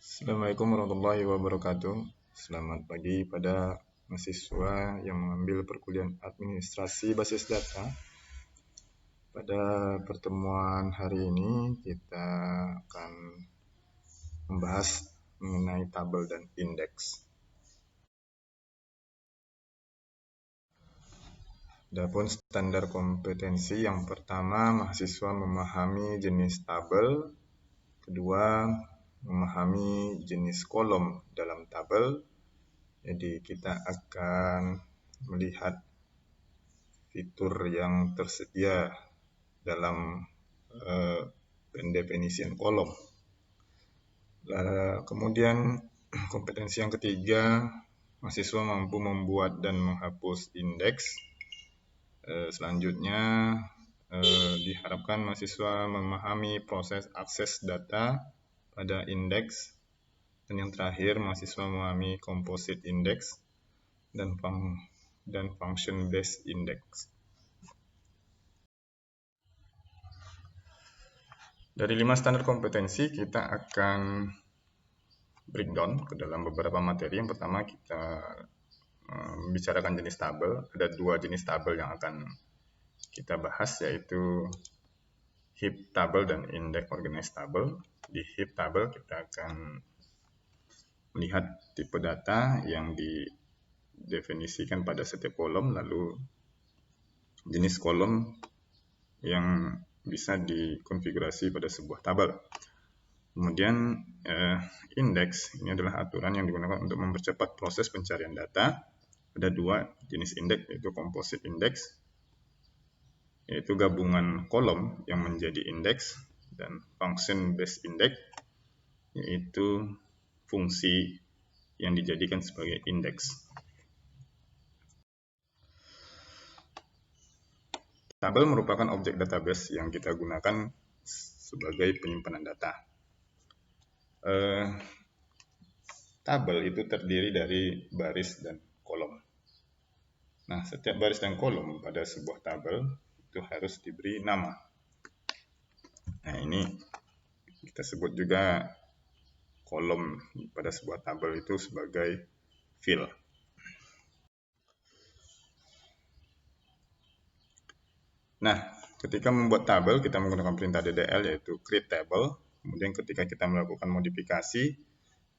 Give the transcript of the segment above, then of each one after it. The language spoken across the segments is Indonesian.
Assalamualaikum warahmatullahi wabarakatuh. Selamat pagi pada mahasiswa yang mengambil perkuliahan administrasi basis data. Pada pertemuan hari ini kita akan membahas mengenai tabel dan indeks. Adapun standar kompetensi yang pertama, mahasiswa memahami jenis tabel. Kedua, memahami jenis kolom dalam tabel. Jadi kita akan melihat fitur yang tersedia dalam pendefinisian kolom. Kemudian kompetensi yang ketiga, mahasiswa mampu membuat dan menghapus indeks. Selanjutnya diharapkan mahasiswa memahami proses akses data pada indeks. Dan yang terakhir, mahasiswa memahami composite index dan function based index. Dari 5 standar kompetensi kita akan breakdown ke dalam beberapa materi. Yang pertama kita membicarakan jenis tabel. Ada 2 jenis tabel yang akan kita bahas, yaitu heap table dan index organized table. Di heap table kita akan melihat tipe data yang didefinisikan pada setiap kolom, lalu jenis kolom yang bisa dikonfigurasi pada sebuah tabel. Kemudian indeks ini adalah aturan yang digunakan untuk mempercepat proses pencarian data. Ada 2 jenis indeks, yaitu composite index, yaitu gabungan kolom yang menjadi indeks, dan function based index, yaitu fungsi yang dijadikan sebagai indeks. Tabel merupakan objek database yang kita gunakan sebagai penyimpanan data. Tabel itu terdiri dari baris dan kolom. Nah, setiap baris dan kolom pada sebuah tabel itu harus diberi nama. Nah, ini kita sebut juga kolom pada sebuah tabel itu sebagai field. Nah, ketika membuat tabel kita menggunakan perintah DDL, yaitu create table. Kemudian ketika kita melakukan modifikasi,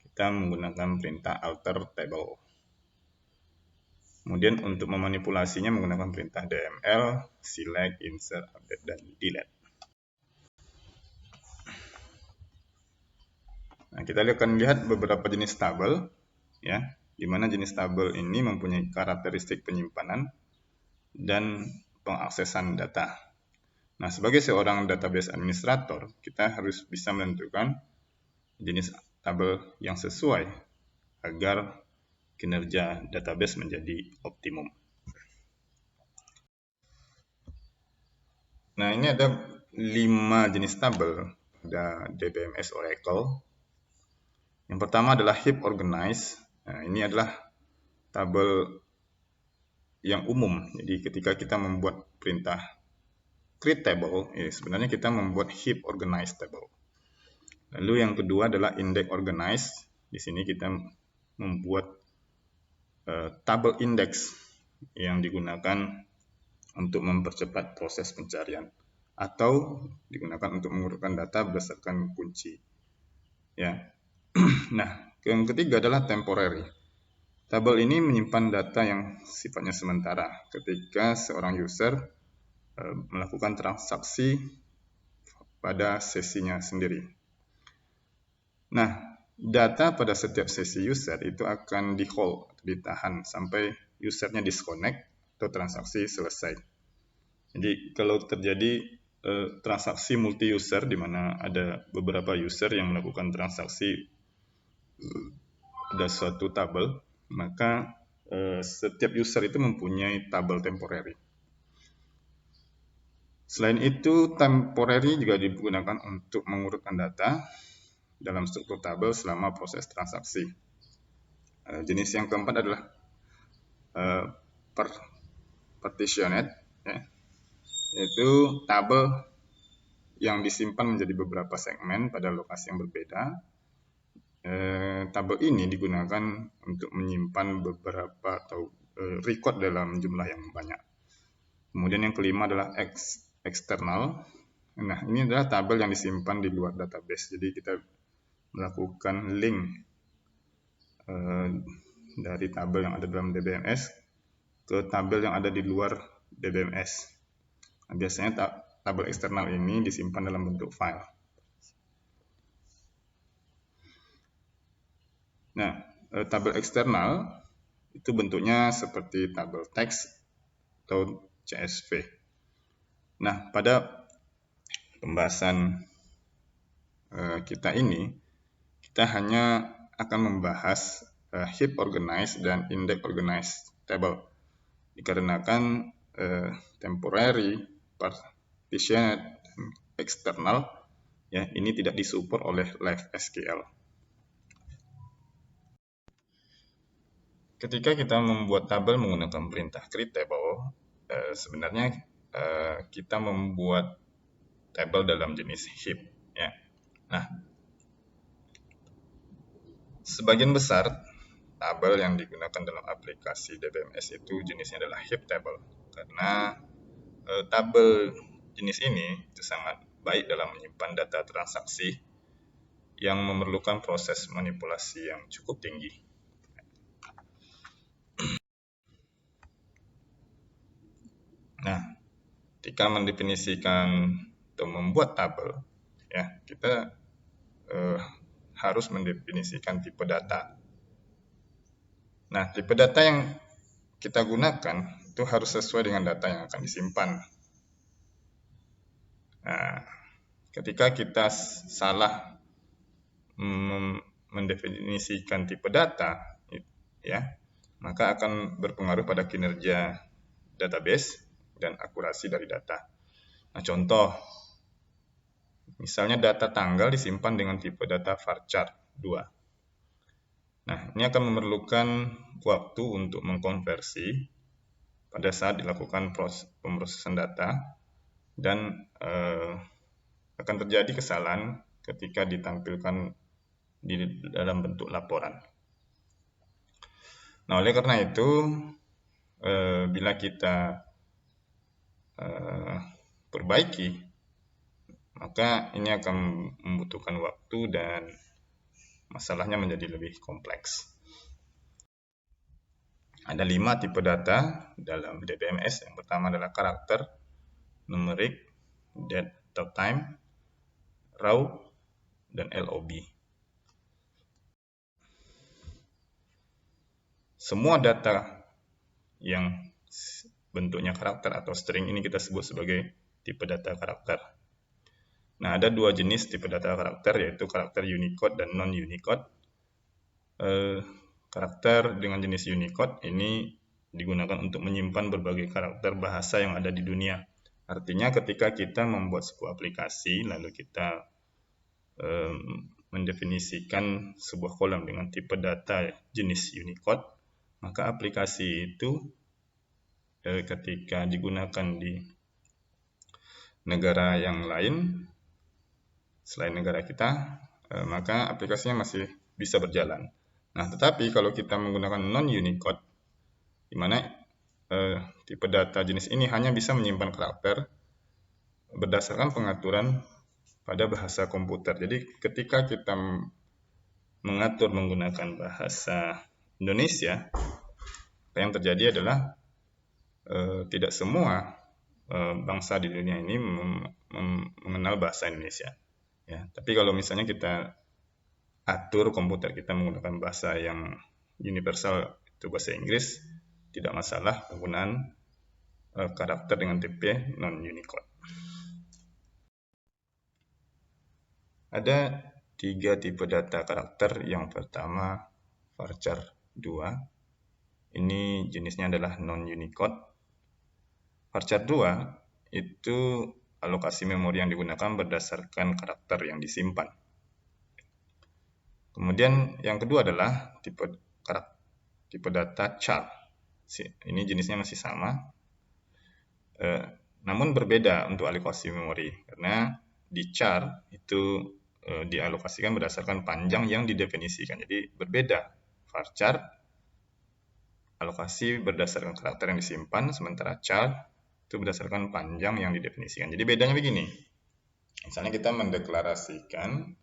kita menggunakan perintah alter table. Kemudian untuk memanipulasinya menggunakan perintah DML, select, insert, update, dan delete. Nah, kita akan lihat beberapa jenis tabel, ya, di mana jenis tabel ini mempunyai karakteristik penyimpanan dan pengaksesan data. Nah, sebagai seorang database administrator, kita harus bisa menentukan jenis tabel yang sesuai agar kinerja database menjadi optimum. Nah, ini ada 5 jenis tabel pada DBMS Oracle. Yang pertama adalah heap organized. Nah, ini adalah tabel yang umum. Jadi ketika kita membuat perintah create table, sebenarnya kita membuat heap organized table. Lalu yang kedua adalah index organized. Di sini kita membuat tabel index yang digunakan untuk mempercepat proses pencarian atau digunakan untuk mengurutkan data berdasarkan kunci. Ya. Nah, yang ketiga adalah temporary. Tabel ini menyimpan data yang sifatnya sementara ketika seorang user melakukan transaksi pada sesinya sendiri. Nah, data pada setiap sesi user itu akan di-hold, ditahan sampai usernya disconnect atau transaksi selesai. Jadi kalau terjadi transaksi multi-user di mana ada beberapa user yang melakukan transaksi pada suatu tabel, maka setiap user itu mempunyai tabel temporary. Selain itu, temporary juga digunakan untuk mengurutkan data dalam struktur tabel selama proses transaksi. Jenis yang keempat adalah partitioned, ya, yaitu tabel yang disimpan menjadi beberapa segmen pada lokasi yang berbeda. tabel ini digunakan untuk menyimpan beberapa atau record dalam jumlah yang banyak. Kemudian yang kelima adalah eksternal. Nah, ini adalah tabel yang disimpan di luar database. Jadi kita melakukan link dari tabel yang ada dalam DBMS ke tabel yang ada di luar DBMS. Nah, biasanya tabel eksternal ini disimpan dalam bentuk file. Nah, tabel eksternal itu bentuknya seperti tabel teks atau CSV. Nah, pada pembahasan kita ini, kita hanya akan membahas heap organized dan index organized table. Dikarenakan temporary, partition, eksternal, ya ini tidak disupport oleh Live SQL. Ketika kita membuat tabel menggunakan perintah create table, sebenarnya kita membuat tabel dalam jenis heap. Ya. Nah, sebagian besar tabel yang digunakan dalam aplikasi DBMS itu jenisnya adalah heap table, karena tabel jenis ini itu sangat baik dalam menyimpan data transaksi yang memerlukan proses manipulasi yang cukup tinggi. Nah, ketika mendefinisikan atau membuat tabel, ya kita harus mendefinisikan tipe data. Nah, tipe data yang kita gunakan itu harus sesuai dengan data yang akan disimpan. Nah, ketika kita salah mendefinisikan tipe data, ya, maka akan berpengaruh pada kinerja database dan akurasi dari data. Nah, contoh, misalnya data tanggal disimpan dengan tipe data varchar 2. Nah, ini akan memerlukan waktu untuk mengkonversi pada saat dilakukan pemrosesan data dan akan terjadi kesalahan ketika ditampilkan di dalam bentuk laporan. Nah, oleh karena itu, bila kita perbaiki, maka ini akan membutuhkan waktu dan masalahnya menjadi lebih kompleks. Ada 5 tipe data dalam DBMS. Yang pertama adalah karakter, numerik, date atau time, raw, dan LOB. Semua data yang bentuknya karakter atau string ini kita sebut sebagai tipe data karakter. Nah, ada 2 jenis tipe data karakter, yaitu karakter Unicode dan non-Unicode. Karakter dengan jenis Unicode ini digunakan untuk menyimpan berbagai karakter bahasa yang ada di dunia. Artinya ketika kita membuat sebuah aplikasi, lalu kita mendefinisikan sebuah kolom dengan tipe data jenis Unicode, maka aplikasi itu ketika digunakan di negara yang lain selain negara kita, maka aplikasinya masih bisa berjalan. Nah, tetapi kalau kita menggunakan non-Unicode, di mana tipe data jenis ini hanya bisa menyimpan karakter berdasarkan pengaturan pada bahasa komputer. Jadi ketika kita mengatur menggunakan bahasa Indonesia, apa yang terjadi adalah tidak semua bangsa di dunia ini mengenal bahasa Indonesia. Ya, tapi kalau misalnya kita atur komputer kita menggunakan bahasa yang universal, itu bahasa Inggris, tidak masalah penggunaan karakter dengan tipe non-Unicode. Ada 3 tipe data karakter. Yang pertama, varchar 2. Ini jenisnya adalah non-Unicode. Varchar 2 itu alokasi memori yang digunakan berdasarkan karakter yang disimpan. Kemudian yang kedua adalah tipe data char. Ini jenisnya masih sama, namun berbeda untuk alokasi memori, karena di char itu dialokasikan berdasarkan panjang yang didefinisikan. Jadi berbeda. Varchar alokasi berdasarkan karakter yang disimpan, sementara char itu berdasarkan panjang yang didefinisikan. Jadi bedanya begini. Misalnya kita mendeklarasikan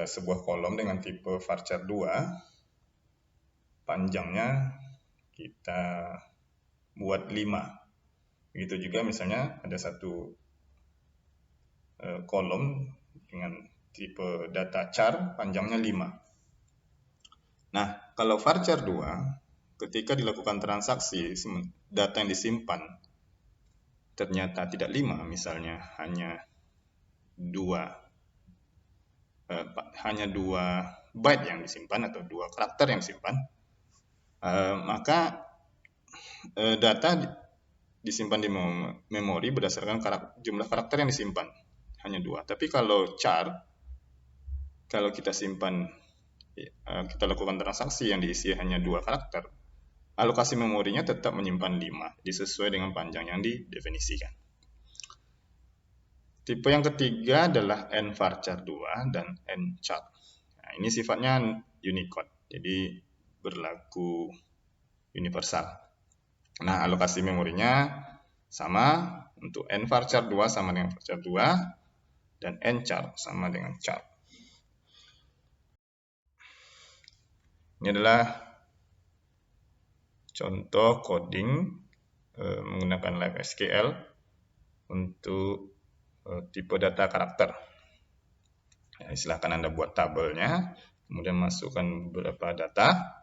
sebuah kolom dengan tipe varchar 2, panjangnya kita buat 5. Begitu juga misalnya ada satu kolom dengan tipe data char panjangnya 5. Nah, kalau varchar 2, ketika dilakukan transaksi, data yang disimpan ternyata tidak 5, misalnya hanya 2 byte yang disimpan atau 2 karakter yang disimpan, maka data disimpan di memori berdasarkan jumlah karakter yang disimpan, hanya 2. Tapi kalau char, kalau kita simpan, kita lakukan transaksi yang diisi hanya 2 karakter, alokasi memorinya tetap menyimpan 5, sesuai dengan panjang yang didefinisikan. Tipe yang ketiga adalah nvarchar 2 dan nchar. Nah, ini sifatnya Unicode, jadi berlaku universal. Nah, alokasi memorinya sama untuk nvarchar 2 sama dengan varchar 2 dan nchar sama dengan char. Ini adalah contoh coding menggunakan LiveSQL untuk tipe data karakter. Ya, silahkan Anda buat tabelnya, kemudian masukkan beberapa data.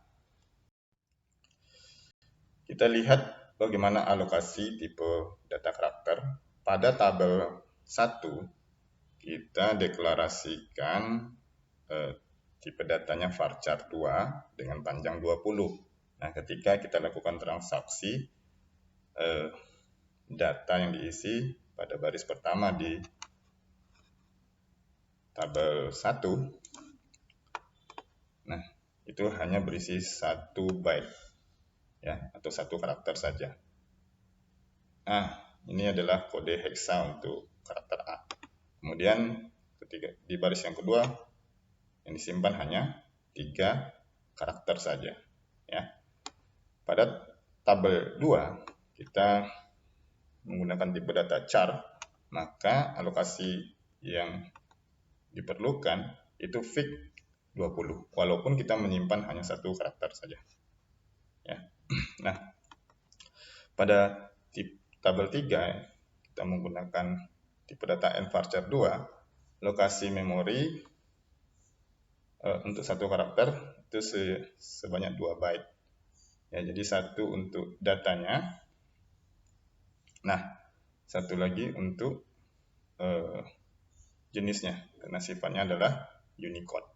Kita lihat bagaimana alokasi tipe data karakter. Pada tabel 1, kita deklarasikan tipe datanya varchar 2 dengan panjang 20. Nah, ketika kita lakukan transaksi, data yang diisi pada baris pertama di tabel 1, nah, itu hanya berisi 1 byte, ya, atau 1 karakter saja. Nah, ini adalah kode hexa untuk karakter A. Kemudian ketika di baris yang kedua, yang disimpan hanya 3 karakter saja, ya. Pada tabel 2, kita menggunakan tipe data char, maka alokasi yang diperlukan itu fix 20, walaupun kita menyimpan hanya 1 karakter saja, ya. Nah, pada tabel 3, kita menggunakan tipe data nvarchar 2, lokasi memori untuk 1 karakter itu sebanyak 2 byte. Ya, jadi 1 untuk datanya. Nah, 1 lagi untuk jenisnya, karena sifatnya adalah Unicode.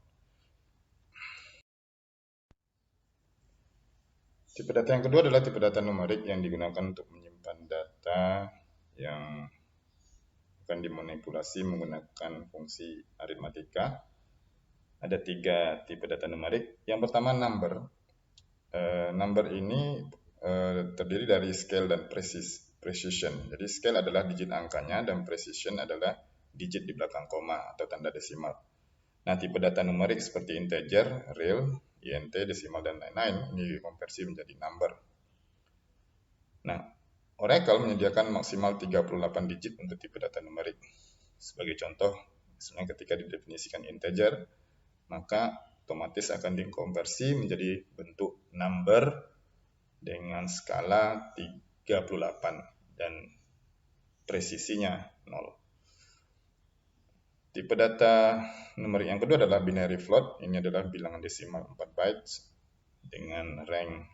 Tipe data yang kedua adalah tipe data numerik yang digunakan untuk menyimpan data yang akan dimanipulasi menggunakan fungsi aritmatika. Ada 3 tipe data numerik. Yang pertama number. Number ini terdiri dari scale dan precision. Jadi scale adalah digit angkanya dan precision adalah digit di belakang koma atau tanda desimal. Nah, tipe data numerik seperti integer, real, int, desimal, dan lain-lain ini dikonversi menjadi number. Nah, Oracle menyediakan maksimal 38 digit untuk tipe data numerik. Sebagai contoh, misalnya ketika didefinisikan integer, maka otomatis akan dikonversi menjadi bentuk number dengan skala 38 dan presisinya 0. Tipe data numerik yang kedua adalah binary float. Ini adalah bilangan desimal 4 bytes dengan rank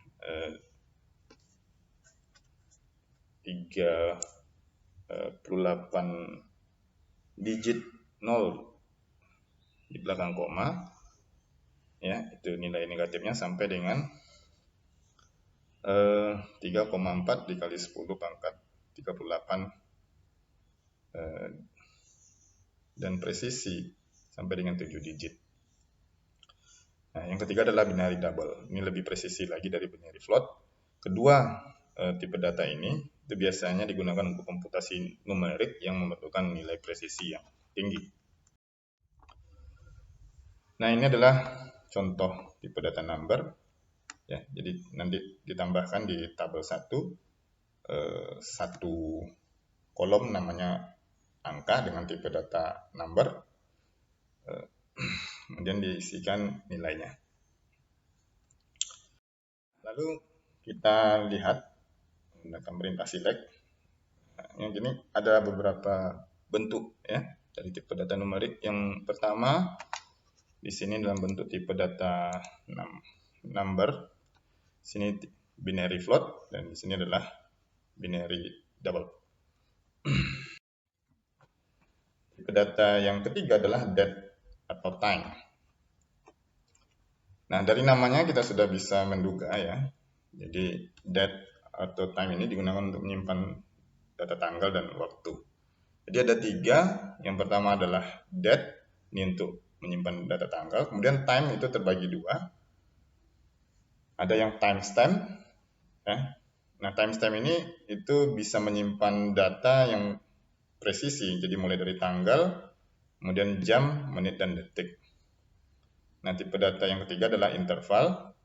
38 digit 0 di belakang koma. Ya, itu nilai negatifnya sampai dengan 3,4 dikali 10 pangkat 38 dan presisi sampai dengan 7 digit. Nah, yang ketiga adalah binary double. Ini lebih presisi lagi dari binary float. Kedua tipe data ini itu biasanya digunakan untuk komputasi numerik yang memerlukan nilai presisi yang tinggi. Nah, ini adalah contoh tipe data number. Ya, jadi nanti ditambahkan di tabel 1 satu kolom namanya angka dengan tipe data number, kemudian diisikan nilainya. Lalu kita lihat menggunakan perintah select. Yang ini ada beberapa bentuk ya dari tipe data numerik. Yang pertama di sini dalam bentuk tipe data number. Sini binary float dan di sini adalah binary double. Tipe data yang ketiga adalah date atau time. Nah, dari namanya kita sudah bisa menduga ya. Jadi date atau time ini digunakan untuk menyimpan data tanggal dan waktu. Jadi ada 3. Yang pertama adalah date, ini untuk menyimpan data tanggal. Kemudian time itu terbagi 2. Ada yang timestamp, ya. Nah, timestamp ini itu bisa menyimpan data yang presisi, jadi mulai dari tanggal, kemudian jam, menit, dan detik. Nah, tipe data yang ketiga adalah interval.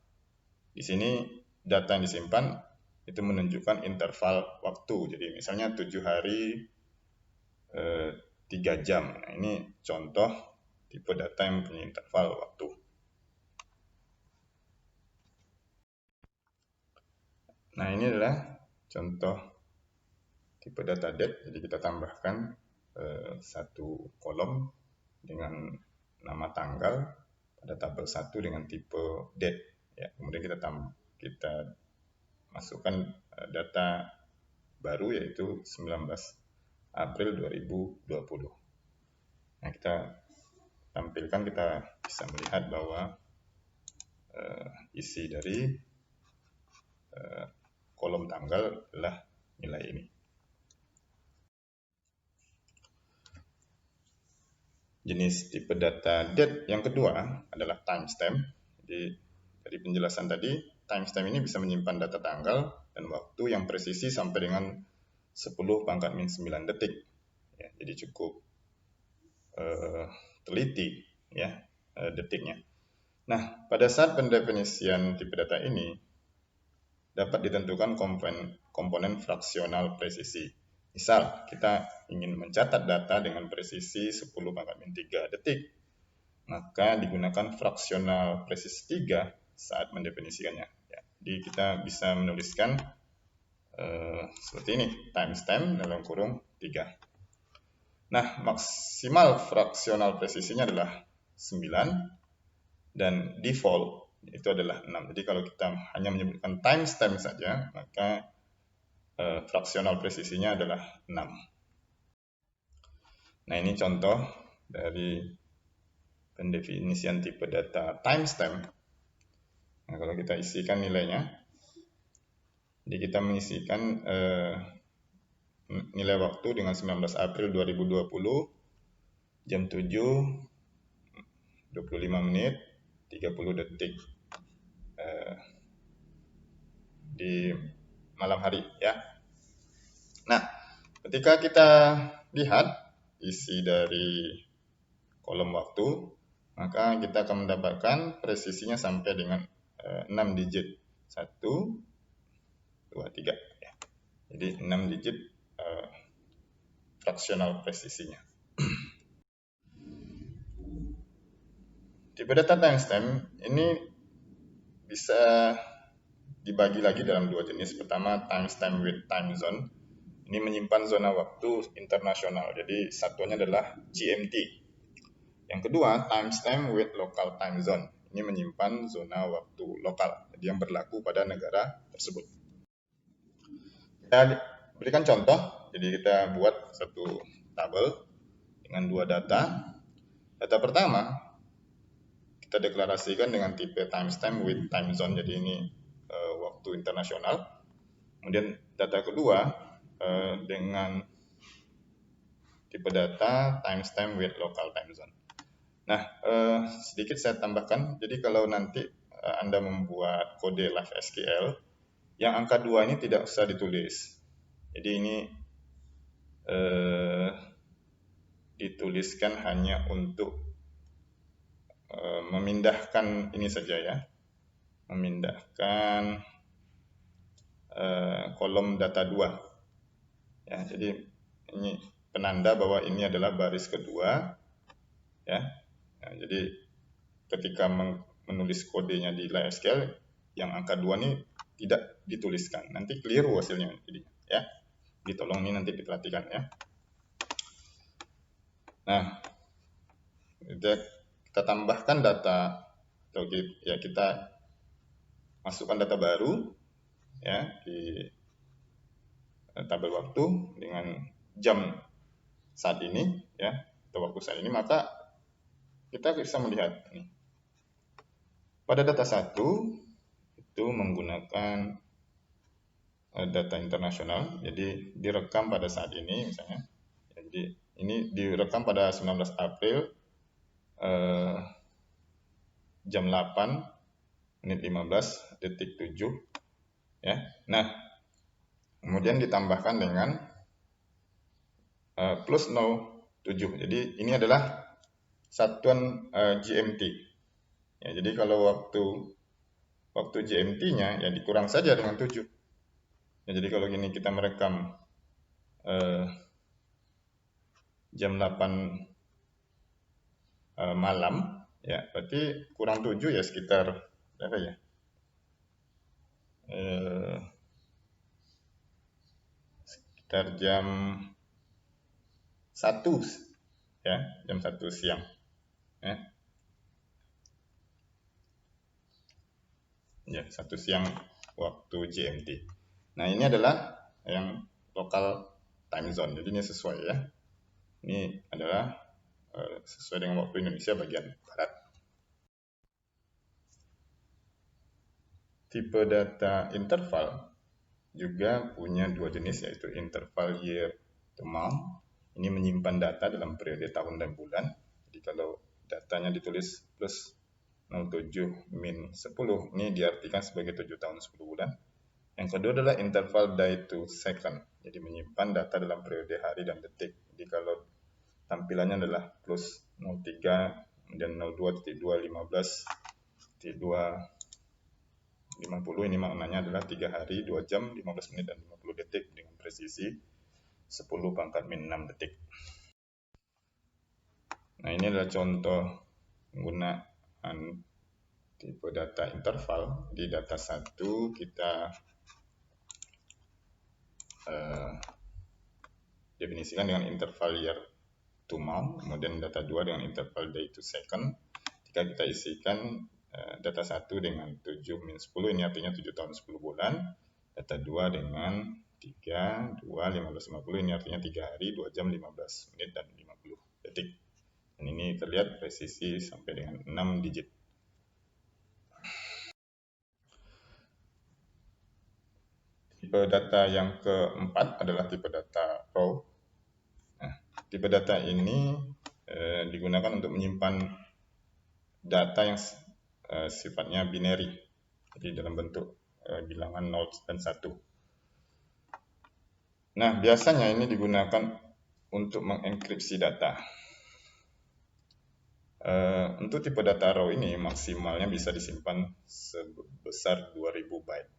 Di sini data yang disimpan itu menunjukkan interval waktu. Jadi misalnya 7 hari 3 jam. Nah, ini contoh tipe data yang punya interval waktu. Nah, ini adalah contoh tipe data date. Jadi kita tambahkan satu kolom dengan nama tanggal pada tabel 1 dengan tipe date. Ya, kemudian kita masukkan data baru yaitu 19 April 2020. Nah, kita tampilkan, kita bisa melihat bahwa isi dari kolom tanggal adalah nilai ini. Jenis tipe data date yang kedua adalah timestamp. Jadi dari penjelasan tadi, timestamp ini bisa menyimpan data tanggal dan waktu yang presisi sampai dengan 10⁻⁹ detik. Ya, jadi cukup teliti ya detiknya. Nah, pada saat pendefinisian tipe data ini dapat ditentukan komponen fraksional presisi. Misal, kita ingin mencatat data dengan presisi 10⁻�3 detik, maka digunakan fraksional presisi 3 saat mendefinisikannya. Ya, jadi kita bisa menuliskan seperti ini, timestamp dalam kurung 3. Nah, maksimal fraksional presisinya adalah 9 dan default itu adalah 6. Jadi kalau kita hanya menyebutkan timestamp saja, maka fraksional presisinya adalah 6. Nah, ini contoh dari pendefinisian tipe data timestamp. Nah, kalau kita isikan nilainya, jadi kita mengisikan nilai waktu dengan 19 April 2020 jam 7 25 menit 30 detik di malam hari ya. Nah, ketika kita lihat isi dari kolom waktu, maka kita akan mendapatkan presisinya sampai dengan 6 digit. 1 2 3 ya. Jadi 6 digit fraksional presisinya. Tipe data timestamp ini bisa dibagi lagi dalam 2 jenis. Pertama, timestamp with time zone. Ini menyimpan zona waktu internasional. Jadi satuannya adalah GMT. Yang kedua, timestamp with local time zone. Ini menyimpan zona waktu lokal, jadi yang berlaku pada negara tersebut. Kita berikan contoh. Jadi kita buat satu tabel dengan 2 data. Data pertama kita deklarasikan dengan tipe timestamp with time zone. Jadi ini waktu internasional. Kemudian data kedua dengan tipe data timestamp with local time zone. Nah, sedikit saya tambahkan. Jadi kalau nanti Anda membuat kode live SQL, yang angka 2 ini tidak usah ditulis. Jadi ini dituliskan hanya untuk memindahkan ini saja ya, memindahkan kolom data 2 ya. Jadi ini penanda bahwa ini adalah baris kedua ya. Nah, jadi ketika menulis kodenya di LibSQL yang angka 2 ini tidak dituliskan, nanti keliru hasilnya jadi ya. Ditolong ini nanti diperhatikan ya. Nah, kita tambahkan data atau ya kita masukkan data baru ya di tabel waktu dengan jam saat ini ya, atau waktu saat ini, maka kita bisa melihat nih. Pada data 1 itu menggunakan data internasional, jadi direkam pada saat ini misalnya. Jadi ini direkam pada 19 April jam 8 menit 15 detik 7 ya. Nah, kemudian ditambahkan dengan plus 07. Jadi ini adalah satuan GMT. Ya, jadi kalau waktu GMT-nya ya dikurang saja dengan 7. Ya, jadi kalau gini kita merekam jam 8 malam ya, berarti kurang 7 ya sekitar berapa ya? Sekitar jam 1 ya, jam 1 siang ya. Ya, 1 siang waktu GMT. Nah, ini adalah yang local time zone. Jadi ini sesuai ya. Ini adalah sesuai dengan waktu Indonesia bagian barat. Tipe data interval juga punya dua jenis, yaitu interval year to month. Ini menyimpan data dalam periode tahun dan bulan. Jadi kalau datanya ditulis plus 07 min 10, ini diartikan sebagai 7 tahun 10 bulan. Yang kedua adalah interval day to second. Jadi menyimpan data dalam periode hari dan detik. Jadi kalau tampilannya adalah plus 03 dan 02.2 15.2 50, ini maknanya adalah 3 hari, 2 jam, 15 menit, dan 50 detik dengan presisi 10 pangkat min 6 detik. Nah, ini adalah contoh penggunaan tipe data interval. Di data 1 kita definisikan dengan interval year to month, kemudian data 2 dengan interval day to second. Jika kita isikan data 1 dengan 7 min 10, ini artinya 7 tahun 10 bulan. Data 2 dengan 3, 2, 15, 50, ini artinya 3 hari, 2 jam, 15 menit, dan 50 detik. Dan ini terlihat presisi sampai dengan 6 digit. Tipe data yang keempat adalah tipe data raw. Nah, tipe data ini digunakan untuk menyimpan data yang sifatnya binary, jadi dalam bentuk bilangan 0 dan 1. Nah, biasanya ini digunakan untuk mengenkripsi data. Untuk tipe data raw ini maksimalnya bisa disimpan sebesar 2000 byte.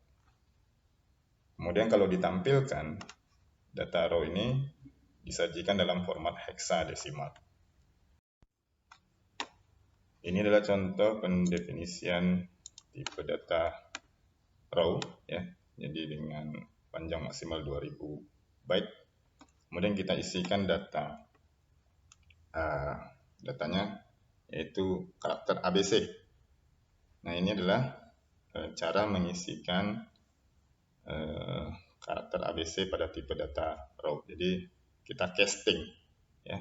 Kemudian kalau ditampilkan, data raw ini disajikan dalam format heksadesimal. Ini adalah contoh pendefinisian tipe data raw ya. Jadi dengan panjang maksimal 2000 byte. Kemudian kita isikan datanya yaitu karakter ABC. Nah, ini adalah cara mengisikan karakter ABC pada tipe data raw. Jadi kita casting ya.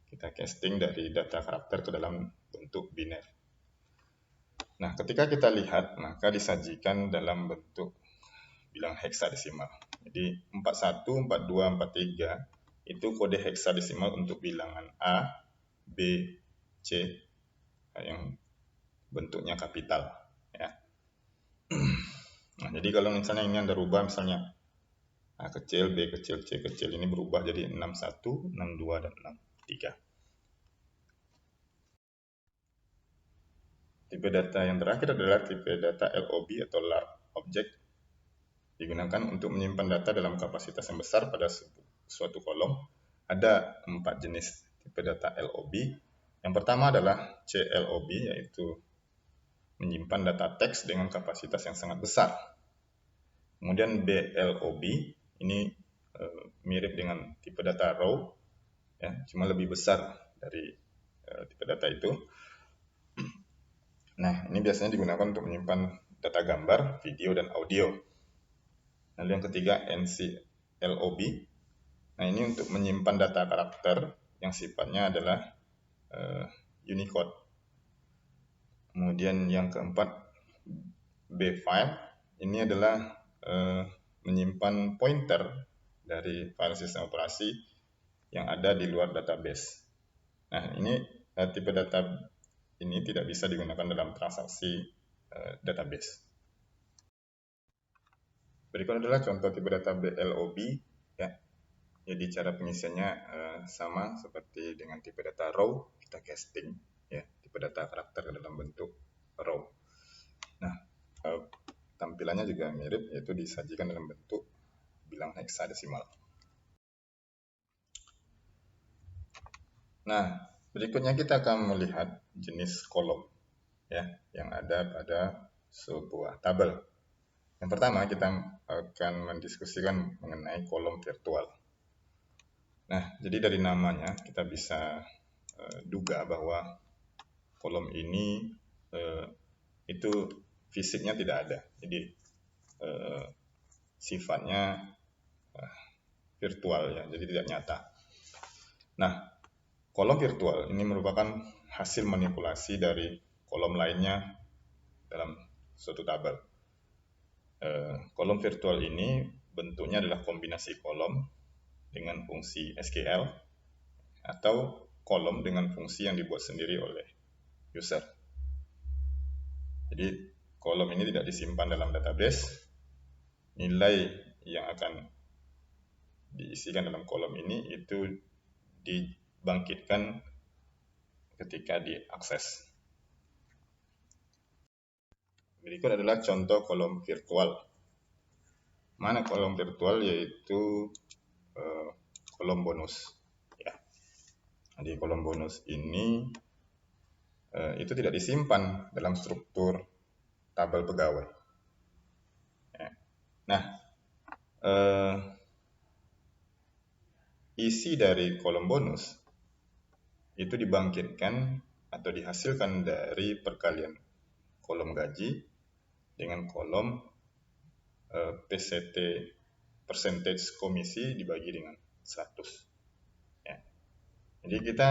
Kita casting dari data karakter ke dalam bentuk biner. Nah, ketika kita lihat, maka disajikan dalam bentuk bilang heksadesimal. Jadi 41, 42, 43 itu kode heksadesimal untuk bilangan A, B, C yang bentuknya kapital ya. Nah, jadi kalau misalnya ini Anda rubah, misalnya A kecil, B kecil, C kecil, ini berubah jadi 61, 62, dan ketiga. Tipe data yang terakhir adalah tipe data LOB atau Large Object. Digunakan untuk menyimpan data dalam kapasitas yang besar pada suatu kolom. Ada 4 jenis tipe data LOB. Yang pertama adalah CLOB, yaitu menyimpan data teks dengan kapasitas yang sangat besar. Kemudian BLOB, ini mirip dengan tipe data raw, ya, cuma lebih besar dari tipe data itu. Nah, ini biasanya digunakan untuk menyimpan data gambar, video, dan audio. Lalu yang ketiga, NCLOB. Nah, ini untuk menyimpan data karakter yang sifatnya adalah Unicode. Kemudian yang keempat, B-file. Ini adalah menyimpan pointer dari file sistem operasi yang ada di luar database. Nah, ini tipe data ini tidak bisa digunakan dalam transaksi database. Berikut adalah contoh tipe data BLOB, ya. Jadi cara pengisiannya sama seperti dengan tipe data raw, kita casting, ya, tipe data karakter dalam bentuk raw. Nah, tampilannya juga mirip, yaitu disajikan dalam bentuk bilang heksadesimal. Nah, berikutnya kita akan melihat jenis kolom, ya, yang ada pada sebuah tabel. Yang pertama, kita akan mendiskusikan mengenai kolom virtual. Nah, jadi dari namanya kita bisa duga bahwa kolom ini itu fisiknya tidak ada. Jadi sifatnya virtual, ya, jadi tidak nyata. Nah, kolom virtual ini merupakan hasil manipulasi dari kolom lainnya dalam suatu tabel. Kolom virtual ini bentuknya adalah kombinasi kolom dengan fungsi SQL atau kolom dengan fungsi yang dibuat sendiri oleh user. Jadi kolom ini tidak disimpan dalam database. Nilai yang akan diisikan dalam kolom ini itu dibangkitkan ketika diakses. Berikut adalah contoh kolom virtual. Mana kolom virtual? Yaitu kolom bonus. Ya. Jadi kolom bonus ini itu tidak disimpan dalam struktur tabel pegawai. Ya. Nah, isi dari kolom bonus itu dibangkitkan atau dihasilkan dari perkalian kolom gaji dengan kolom PCT percentage komisi dibagi dengan 100. Ya. Jadi kita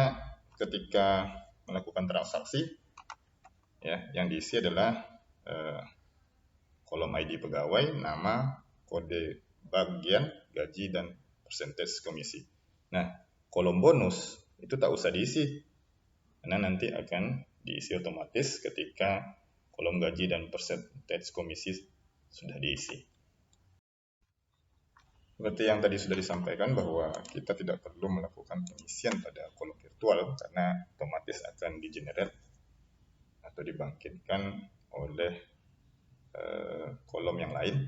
ketika melakukan transaksi, ya, yang diisi adalah kolom ID pegawai, nama, kode bagian, gaji, dan percentage komisi. Nah, kolom bonus itu tak usah diisi, karena nanti akan diisi otomatis ketika kolom gaji dan percentage komisi sudah diisi. Seperti yang tadi sudah disampaikan bahwa kita tidak perlu melakukan pengisian pada kolom virtual karena otomatis akan di-generate atau dibangkitkan oleh kolom yang lain.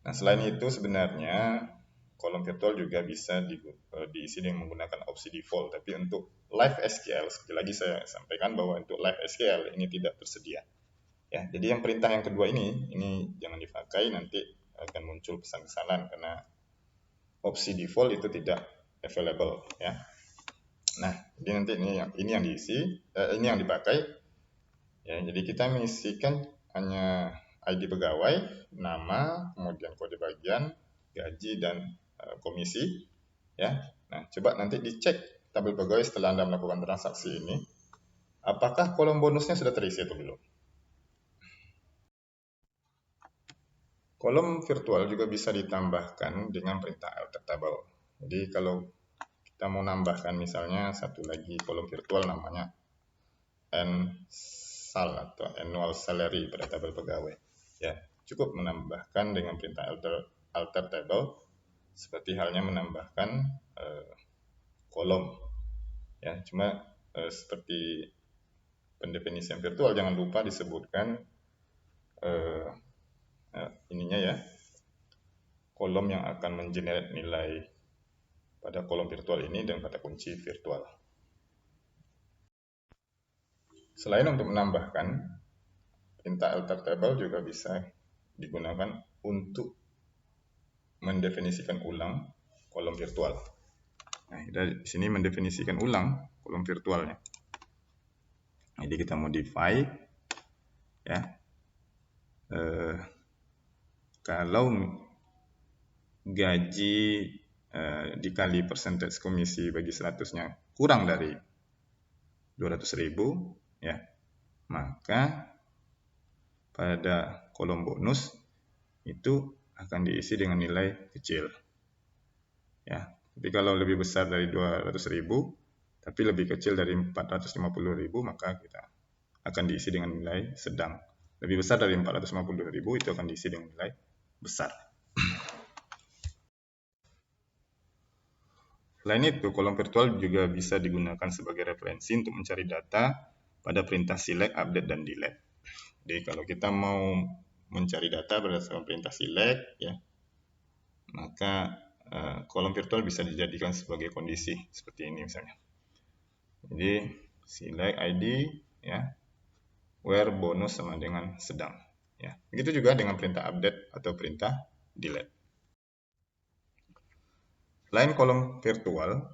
Nah, selain itu sebenarnya kolom virtual juga bisa diisi dengan menggunakan opsi default. Tapi untuk Live SQL, sekali lagi saya sampaikan bahwa untuk Live SQL ini tidak tersedia. Ya, jadi yang perintah yang kedua ini jangan dipakai, nanti akan muncul pesan kesalahan karena opsi default itu tidak available, ya. Nah, jadi nanti ini yang diisi, ini yang dipakai. Ya, jadi kita mengisikan hanya ID pegawai, nama, kemudian kode bagian, gaji, dan komisi. Ya, nah coba nanti dicek tabel pegawai setelah Anda melakukan transaksi ini, apakah kolom bonusnya sudah terisi atau belum. Kolom virtual juga bisa ditambahkan dengan perintah alter table. Jadi kalau kita mau nambahkan misalnya satu lagi kolom virtual namanya NSAL atau annual salary pada tabel pegawai. Ya, cukup menambahkan dengan perintah alter table seperti halnya menambahkan kolom Ya, cuma seperti pendefinisian virtual jangan lupa disebutkan ininya ya, kolom yang akan mengenerate nilai pada kolom virtual ini dan kata kunci virtual. Selain untuk menambahkan, perintah alter table juga bisa digunakan untuk mendefinisikan ulang kolom virtual. Nah, kita di sini mendefinisikan ulang kolom virtualnya. Jadi kita modify ya. Kalau gaji dikali persentase komisi bagi 100-nya kurang dari 200.000 ya, maka pada kolom bonus itu akan diisi dengan nilai kecil ya. Tapi kalau lebih besar dari 200.000 tapi lebih kecil dari 450.000, maka kita akan diisi dengan nilai sedang. Lebih besar dari 450.000 itu akan diisi dengan nilai besar. Selain itu, kolom virtual juga bisa digunakan sebagai referensi untuk mencari data pada perintah select, update, dan delete. Jadi kalau kita mau mencari data berdasarkan perintah select, ya, maka kolom virtual bisa dijadikan sebagai kondisi seperti ini misalnya. Jadi select ID, ya, where bonus sama dengan sedang. Ya. Begitu juga dengan perintah update atau perintah delete. Selain kolom virtual,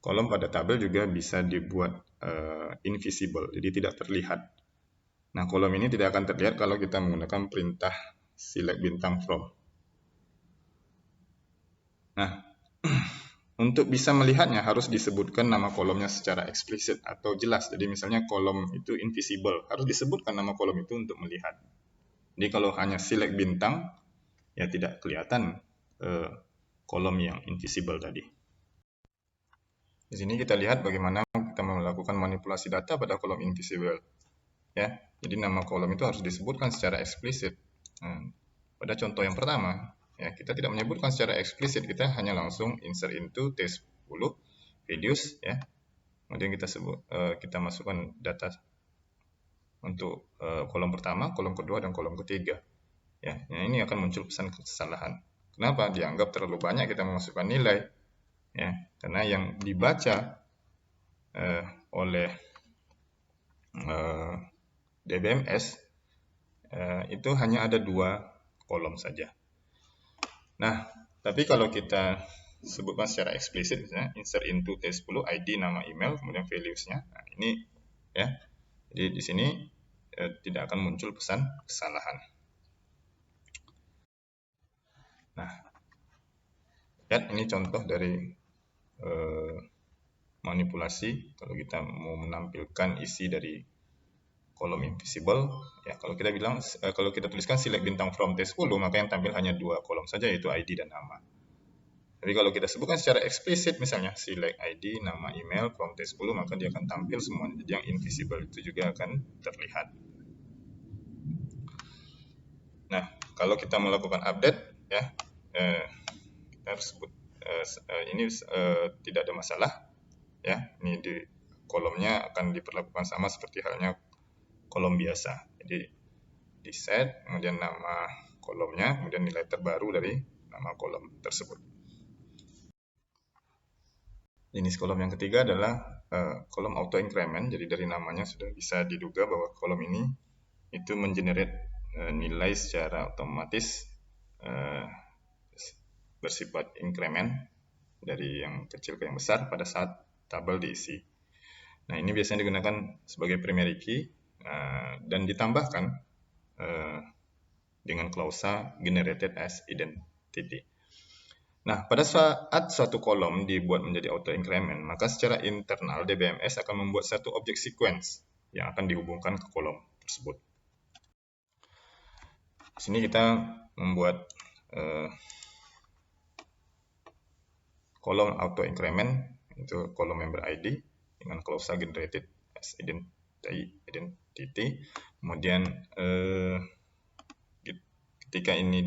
kolom pada tabel juga bisa dibuat invisible, jadi tidak terlihat. Nah, kolom ini tidak akan terlihat kalau kita menggunakan perintah select bintang from. Nah, untuk bisa melihatnya harus disebutkan nama kolomnya secara eksplisit atau jelas. Jadi misalnya kolom itu invisible, harus disebutkan nama kolom itu untuk melihat. Jadi kalau hanya select bintang, ya tidak kelihatan kolom yang invisible tadi. Di sini kita lihat bagaimana kita melakukan manipulasi data pada kolom invisible. Ya, jadi nama kolom itu harus disebutkan secara eksplisit. Pada contoh yang pertama, ya kita tidak menyebutkan secara eksplisit, kita hanya langsung insert into T10 values, ya. Kemudian kita masukkan data untuk kolom pertama, kolom kedua, dan kolom ketiga. Ya, ini akan muncul pesan kesalahan. Kenapa? Dianggap terlalu banyak kita memasukkan nilai. Ya, karena yang dibaca oleh DBMS itu hanya ada 2 kolom saja. Nah, tapi kalau kita sebutkan secara eksplisit, misalnya insert into T10 ID, nama email, kemudian values-nya, nah ini ya, jadi di sini tidak akan muncul pesan kesalahan. Nah, lihat ini contoh dari manipulasi kalau kita mau menampilkan isi dari kolom invisible, ya kalau kita bilang kalau kita tuliskan select bintang from T10, maka yang tampil hanya 2 kolom saja, yaitu ID dan nama. Tapi kalau kita sebutkan secara eksplisit, misalnya select ID, nama email from T10, maka dia akan tampil semuanya. Jadi yang invisible itu juga akan terlihat. Nah, kalau kita melakukan update, ya kita harus sebut ini tidak ada masalah, ya. Ini di kolomnya akan diperlakukan sama seperti halnya kolom biasa. Jadi di set, kemudian nama kolomnya, kemudian nilai terbaru dari nama kolom tersebut. Jenis kolom yang ketiga adalah kolom auto increment. Jadi dari namanya sudah bisa diduga bahwa kolom ini itu mengenerate nilai secara otomatis bersifat increment dari yang kecil ke yang besar pada saat tabel diisi. Nah, ini biasanya digunakan sebagai primary key dan ditambahkan dengan klausa generated as identity. Nah, pada saat suatu kolom dibuat menjadi auto increment, maka secara internal DBMS akan membuat satu objek sequence yang akan dihubungkan ke kolom tersebut. Di sini kita membuat kolom auto increment, itu kolom member ID dengan klausa generated as identity. Kemudian ketika ini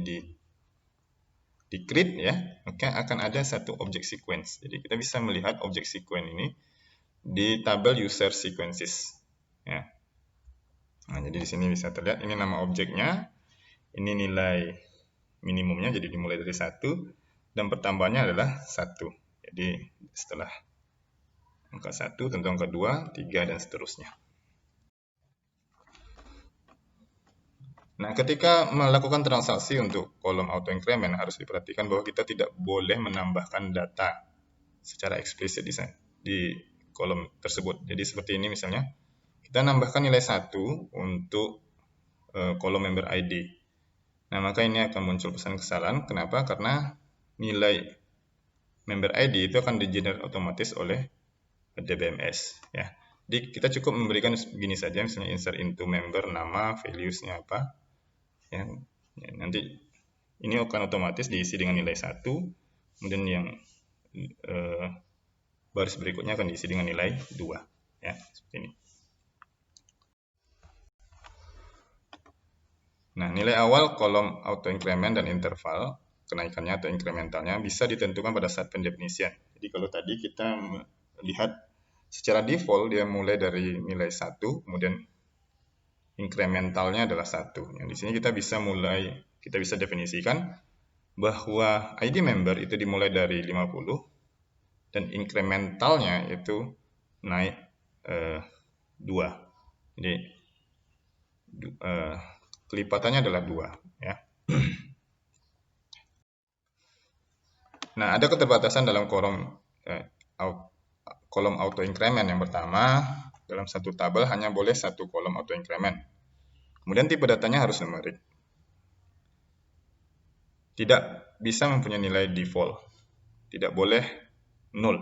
di create ya, maka akan ada satu object sequence. Jadi kita bisa melihat object sequence ini di tabel user sequences ya. Nah, jadi di sini bisa terlihat ini nama objeknya, ini nilai minimumnya, jadi dimulai dari 1 dan pertambahannya adalah 1. Jadi setelah angka 1 tentu angka 2, 3 dan seterusnya. Nah, ketika melakukan transaksi untuk kolom auto increment harus diperhatikan bahwa kita tidak boleh menambahkan data secara eksplisit di kolom tersebut. Jadi seperti ini misalnya, kita nambahkan nilai 1 untuk kolom member ID. Nah, maka ini akan muncul pesan kesalahan. Kenapa? Karena nilai member ID itu akan di-generate otomatis oleh DBMS ya. Jadi kita cukup memberikan begini saja, misalnya insert into member, nama, values-nya apa. Ya, nanti ini akan otomatis diisi dengan nilai 1, kemudian yang baris berikutnya akan diisi dengan nilai 2 ya, seperti ini. Nah, nilai awal kolom auto increment dan interval kenaikannya atau incrementalnya bisa ditentukan pada saat pendefinisian. Jadi kalau tadi kita lihat secara default dia mulai dari nilai 1, kemudian incrementalnya adalah 1. Yang di sini kita bisa definisikan bahwa ID member itu dimulai dari 50 dan incrementalnya itu naik 2. Jadi kelipatannya adalah 2 ya. Nah, ada keterbatasan dalam kolom auto increment. Yang pertama, dalam satu tabel hanya boleh satu kolom auto increment. Kemudian tipe datanya harus numerik. Tidak bisa mempunyai nilai default. Tidak boleh 0.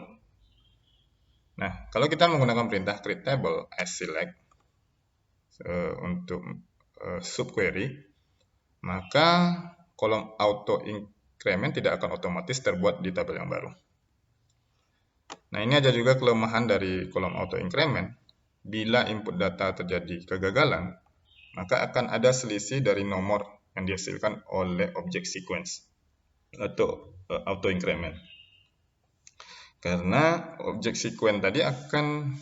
Nah, kalau kita menggunakan perintah create table as select untuk subquery, maka kolom auto increment tidak akan otomatis terbuat di tabel yang baru. Nah, ini ada juga kelemahan dari kolom auto increment. Bila input data terjadi kegagalan, maka akan ada selisih dari nomor yang dihasilkan oleh object sequence atau auto increment. Karena object sequence tadi akan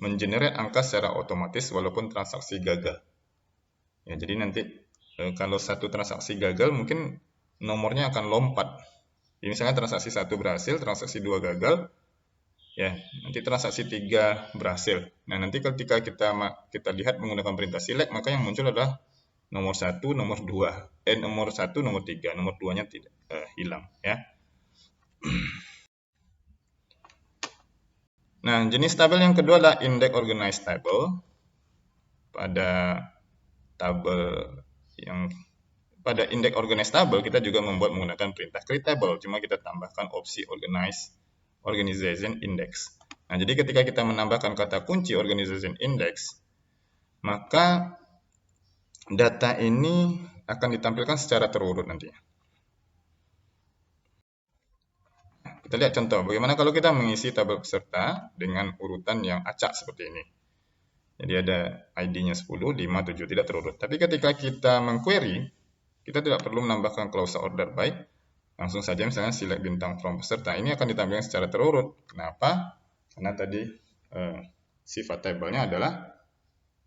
mengenerate angka secara otomatis walaupun transaksi gagal. Ya, jadi nanti kalau satu transaksi gagal mungkin nomornya akan lompat. Jadi misalnya transaksi 1 berhasil, transaksi 2 gagal, ya, nanti transaksi 3 berhasil. Nah, nanti ketika kita lihat menggunakan perintah select, maka yang muncul adalah nomor 1, nomor 2. Nomor 1, nomor 3, nomor 2-nya tidak hilang ya. Nah, jenis tabel yang kedua adalah index organized table. Pada index organized table kita juga membuat menggunakan perintah create table, cuma kita tambahkan opsi organization index. Nah, jadi ketika kita menambahkan kata kunci organization index, maka data ini akan ditampilkan secara terurut nantinya. Kita lihat contoh bagaimana kalau kita mengisi tabel peserta dengan urutan yang acak seperti ini. Jadi ada ID-nya 10, 5, 7 tidak terurut. Tapi ketika kita mengquery, kita tidak perlu menambahkan clause order by. Langsung saja misalnya select bintang from peserta. Ini akan ditampilkan secara terurut. Kenapa? Karena tadi sifat tabelnya adalah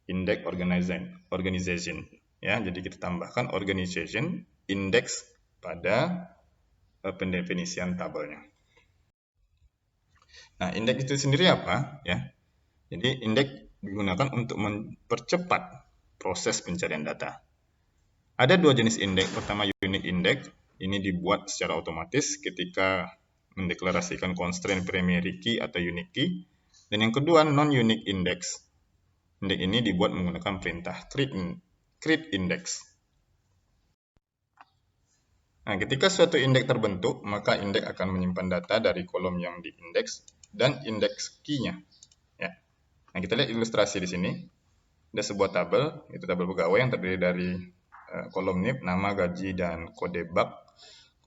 index organization. Ya, jadi kita tambahkan organization index pada pendefinisian tabelnya. Nah, indeks itu sendiri apa? Ya, jadi indeks digunakan untuk mempercepat proses pencarian data. Ada dua jenis indeks. Pertama, unique index. Ini dibuat secara otomatis ketika mendeklarasikan constraint primary key atau unique key. Dan yang kedua, non-unique index. Indeks ini dibuat menggunakan perintah create index. Nah, ketika suatu indeks terbentuk, maka indeks akan menyimpan data dari kolom yang diindeks dan indeks key-nya. Ya. Nah, kita lihat ilustrasi di sini. Ada sebuah tabel, itu tabel pegawai yang terdiri dari kolom NIP, nama, gaji, dan kode bug.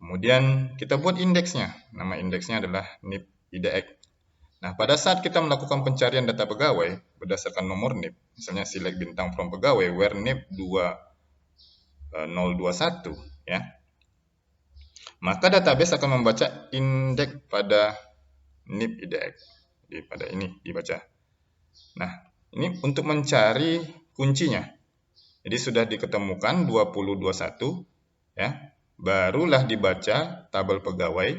Kemudian kita buat indeksnya. Nama indeksnya adalah NIP IDX. Nah, pada saat kita melakukan pencarian data pegawai berdasarkan nomor NIP, misalnya select bintang from pegawai where NIP 2021, ya. Maka database akan membaca indeks pada nib index. Jadi pada ini dibaca. Nah, ini untuk mencari kuncinya. Jadi sudah diketemukan 2021 ya. Barulah dibaca tabel pegawai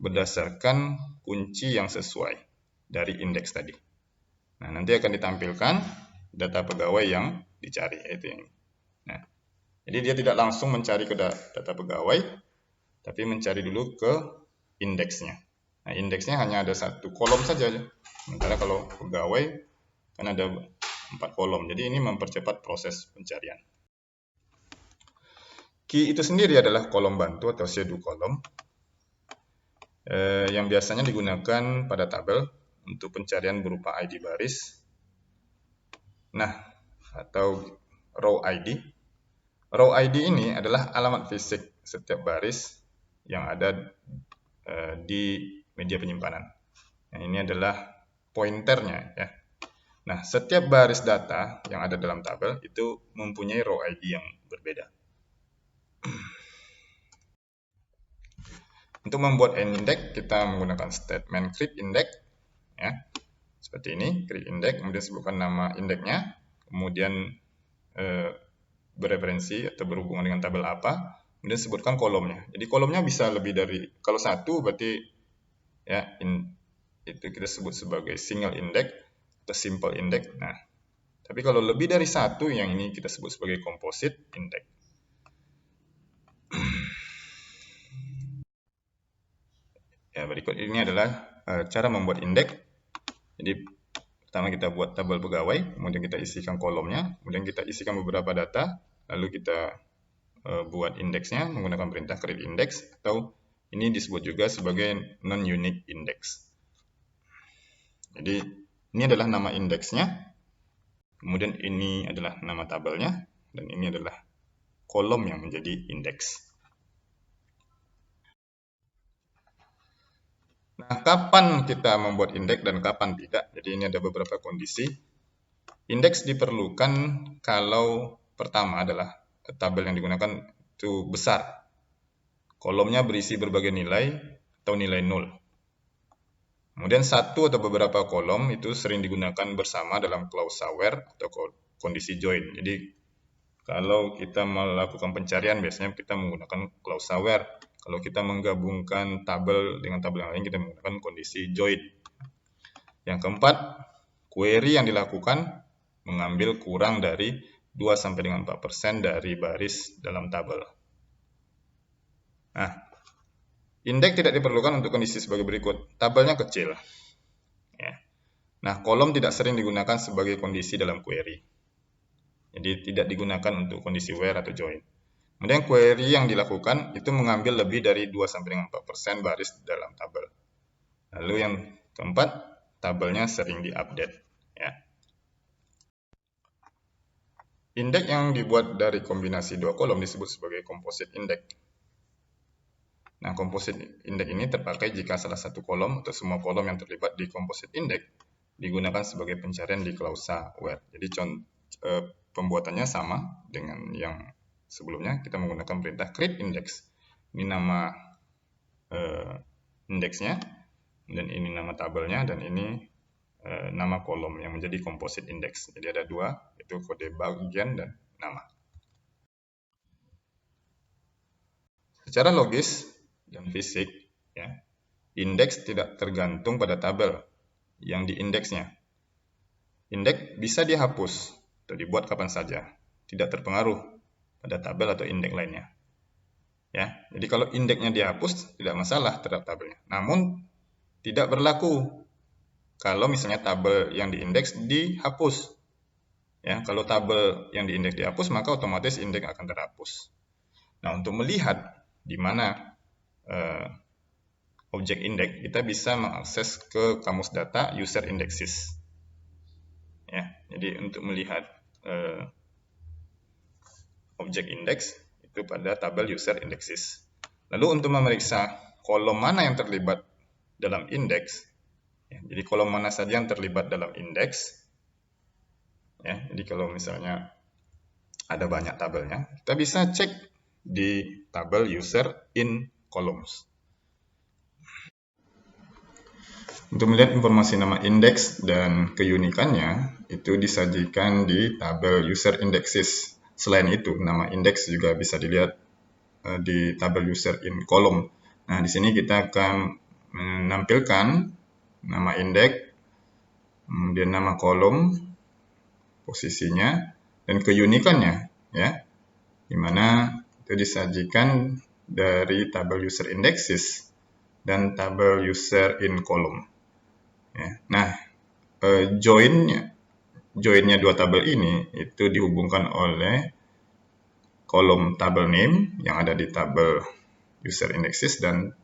berdasarkan kunci yang sesuai dari indeks tadi. Nah, nanti akan ditampilkan data pegawai yang dicari, yaitu ini. Nah, jadi dia tidak langsung mencari ke data pegawai, tapi mencari dulu ke indeksnya. Nah, indeksnya hanya ada satu kolom saja. Sementara kalau pegawai kan ada 4 kolom. Jadi ini mempercepat proses pencarian. Key itu sendiri adalah kolom bantu atau shadow kolom yang biasanya digunakan pada tabel untuk pencarian berupa ID baris. Nah, atau row ID. Row ID ini adalah alamat fisik setiap baris yang ada di media penyimpanan. Nah, ini adalah pointernya ya. Nah, setiap baris data yang ada dalam tabel itu mempunyai row ID yang berbeda. Untuk membuat index kita menggunakan statement create index ya. Seperti ini, create index, kemudian sebutkan nama indeksnya, kemudian bereferensi atau berhubungan dengan tabel apa, kemudian sebutkan kolomnya. Jadi kolomnya bisa lebih dari, kalau satu berarti ya itu kita sebut sebagai single index atau simple index. Nah, tapi kalau lebih dari satu, yang ini kita sebut sebagai composite index. Ya, berikut ini adalah cara membuat indeks. Jadi pertama kita buat tabel pegawai, kemudian kita isikan kolomnya, kemudian kita isikan beberapa data, lalu kita buat indeksnya menggunakan perintah create index, atau ini disebut juga sebagai non-unique index. Jadi ini adalah nama indeksnya, kemudian ini adalah nama tabelnya, dan ini adalah kolom yang menjadi indeks. Nah, kapan kita membuat indeks dan kapan tidak? Jadi ini ada beberapa kondisi. Indeks diperlukan kalau pertama adalah tabel yang digunakan itu besar. Kolomnya berisi berbagai nilai atau nilai 0. Kemudian satu atau beberapa kolom itu sering digunakan bersama dalam klausa where atau kondisi join. Jadi kalau kita melakukan pencarian biasanya kita menggunakan klausa where. Kalau kita menggabungkan tabel dengan tabel yang lain kita menggunakan kondisi join. Yang keempat, query yang dilakukan mengambil kurang dari 2-4% dari baris dalam tabel. Nah, indeks tidak diperlukan untuk kondisi sebagai berikut. Tabelnya kecil. Ya. Nah, kolom tidak sering digunakan sebagai kondisi dalam query. Jadi tidak digunakan untuk kondisi where atau join. Kemudian query yang dilakukan itu mengambil lebih dari 2-4% baris dalam tabel. Lalu yang keempat, tabelnya sering diupdate. Ya. Indeks yang dibuat dari kombinasi dua kolom disebut sebagai composite index. Nah, composite index ini terpakai jika salah satu kolom atau semua kolom yang terlibat di composite index digunakan sebagai pencarian di klausa where. Jadi pembuatannya sama dengan yang sebelumnya. Kita menggunakan perintah create index. Ini nama indeksnya, dan ini nama tabelnya, dan ini nama kolom yang menjadi composite index. Jadi ada dua, itu kode bagian dan nama. Secara logis dan fisik, ya, indeks tidak tergantung pada tabel yang diindeksnya. Indeks bisa dihapus atau dibuat kapan saja, tidak terpengaruh pada tabel atau indeks lainnya. Ya, jadi kalau indeksnya dihapus tidak masalah terhadap tabelnya. Namun tidak berlaku kalau misalnya tabel yang diindeks dihapus. Ya, kalau tabel yang diindeks dihapus, maka otomatis indeks akan terhapus. Nah, untuk melihat di mana objek indeks, kita bisa mengakses ke kamus data user indexes. Ya, jadi untuk melihat objek indeks itu pada tabel user indexes. Lalu untuk memeriksa kolom mana yang terlibat dalam indeks, ya, jadi kolom mana saja yang terlibat dalam indeks, ya, jadi kalau misalnya ada banyak tabelnya, kita bisa cek di tabel user in columns. Untuk melihat informasi nama indeks dan keunikannya, itu disajikan di tabel user indexes. Selain itu, nama indeks juga bisa dilihat di tabel user in column. Nah, di sini kita akan menampilkan nama indeks, kemudian nama kolom, posisinya, dan keunikannya, ya, dimana itu disajikan dari tabel user indexes dan tabel user in column. Ya. Nah, joinnya dua tabel ini itu dihubungkan oleh kolom tabel name yang ada di tabel user indexes dan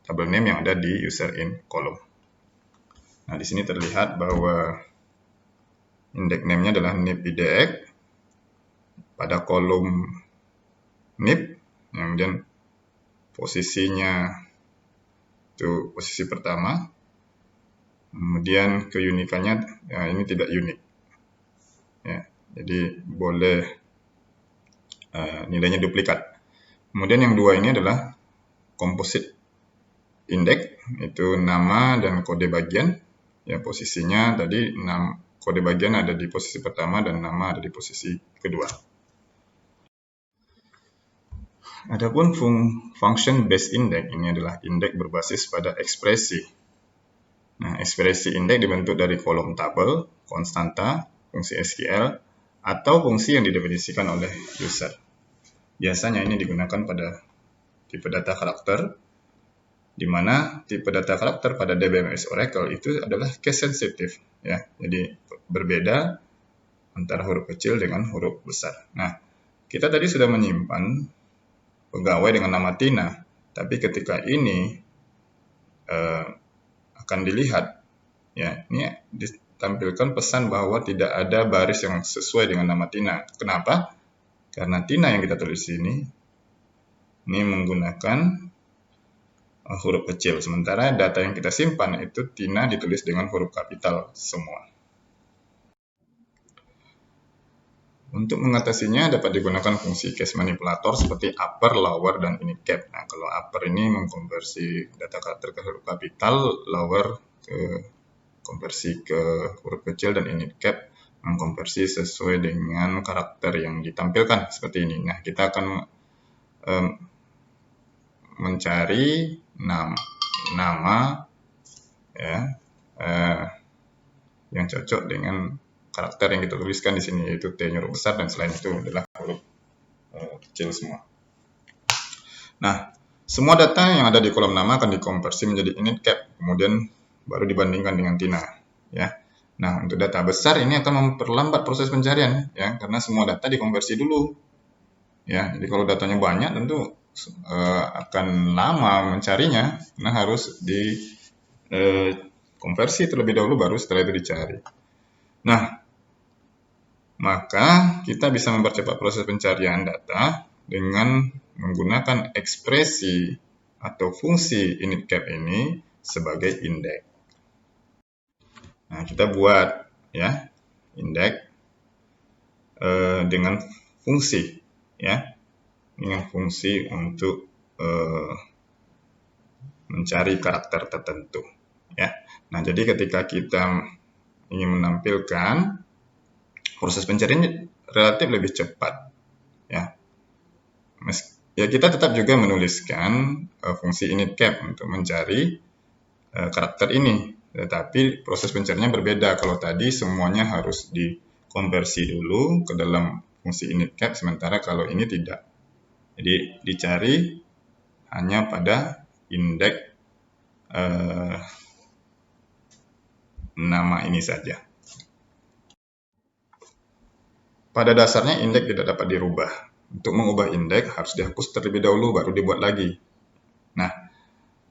tabel name yang ada di user in column. Nah, di sini terlihat bahwa index name-nya adalah nip IDX pada kolom nip, kemudian posisinya itu posisi pertama. Kemudian keunikannya ya, ini tidak unik, ya, jadi boleh nilainya duplikat. Kemudian yang dua ini adalah composite index, itu nama dan kode bagian. Ya, posisinya tadi kode bagian ada di posisi pertama dan nama ada di posisi kedua. Adapun function based index ini adalah indeks berbasis pada ekspresi. Nah, ekspresi indeks dibentuk dari kolom tabel, konstanta, fungsi SQL, atau fungsi yang didefinisikan oleh user. Biasanya ini digunakan pada tipe data karakter, di mana tipe data karakter pada DBMS Oracle itu adalah case sensitive, ya. Jadi berbeda antara huruf kecil dengan huruf besar. Nah, kita tadi sudah menyimpan pegawai dengan nama Tina, tapi ketika ini akan dilihat, ya, ini ditampilkan pesan bahwa tidak ada baris yang sesuai dengan nama Tina. Kenapa? Karena Tina yang kita tulis ini menggunakan huruf kecil, sementara data yang kita simpan itu Tina ditulis dengan huruf kapital semua. Untuk mengatasinya dapat digunakan fungsi case manipulator seperti upper, lower, dan init cap. Nah, kalau upper ini mengkonversi data karakter ke huruf kapital, lower konversi ke huruf kecil, dan init cap mengkonversi sesuai dengan karakter yang ditampilkan seperti ini. Nah, kita akan mencari nama ya yang cocok dengan karakter yang kita tuliskan di sini, yaitu T huruf besar dan selain itu adalah huruf kecil semua. Nah, semua data yang ada di kolom nama akan dikonversi menjadi init cap, kemudian baru dibandingkan dengan Tina, ya. Nah, untuk data besar ini akan memperlambat proses pencarian, ya, karena semua data dikonversi dulu, ya. Jadi kalau datanya banyak tentu akan lama mencarinya, nah harus dikonversi terlebih dahulu baru setelah itu dicari. Nah, maka kita bisa mempercepat proses pencarian data dengan menggunakan ekspresi atau fungsi init cap ini sebagai indeks. Nah, kita buat ya indeks dengan fungsi, ya, dengan fungsi untuk mencari karakter tertentu, ya. Nah, jadi ketika kita ingin menampilkan, proses pencarian relatif lebih cepat, ya. Ya, kita tetap juga menuliskan fungsi init cap untuk mencari karakter ini, tetapi proses pencariannya berbeda. Kalau tadi semuanya harus dikonversi dulu ke dalam fungsi init cap, sementara kalau ini tidak. Jadi dicari hanya pada indeks nama ini saja. Pada dasarnya indeks tidak dapat dirubah. Untuk mengubah indeks harus dihapus terlebih dahulu baru dibuat lagi. Nah,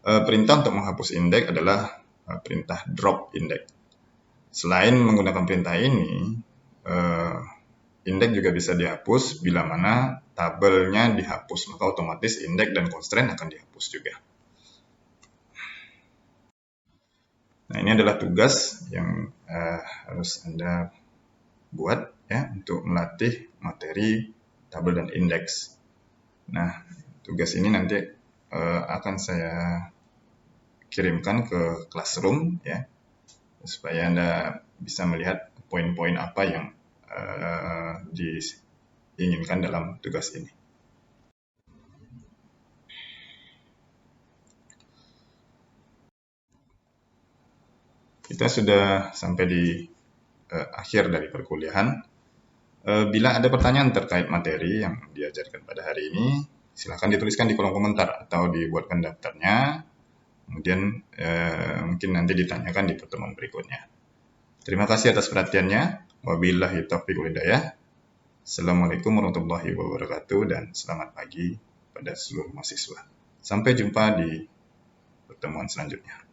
perintah untuk menghapus indeks adalah perintah drop index. Selain menggunakan perintah ini, indeks juga bisa dihapus bila mana tabelnya dihapus, maka otomatis indeks dan constraint akan dihapus juga. Nah, ini adalah tugas yang harus Anda buat, ya, untuk melatih materi tabel dan indeks. Nah, tugas ini nanti akan saya kirimkan ke Classroom ya, supaya Anda bisa melihat poin-poin apa yang diinginkan dalam tugas ini. Kita sudah sampai di akhir dari perkuliahan. Bila ada pertanyaan terkait materi yang diajarkan pada hari ini, silakan dituliskan di kolom komentar atau dibuatkan daftarnya. Kemudian mungkin nanti ditanyakan di pertemuan berikutnya. Terima kasih atas perhatiannya. Wabillahi taufiq wal hidayah. Assalamualaikum warahmatullahi wabarakatuh dan selamat pagi pada seluruh mahasiswa. Sampai jumpa di pertemuan selanjutnya.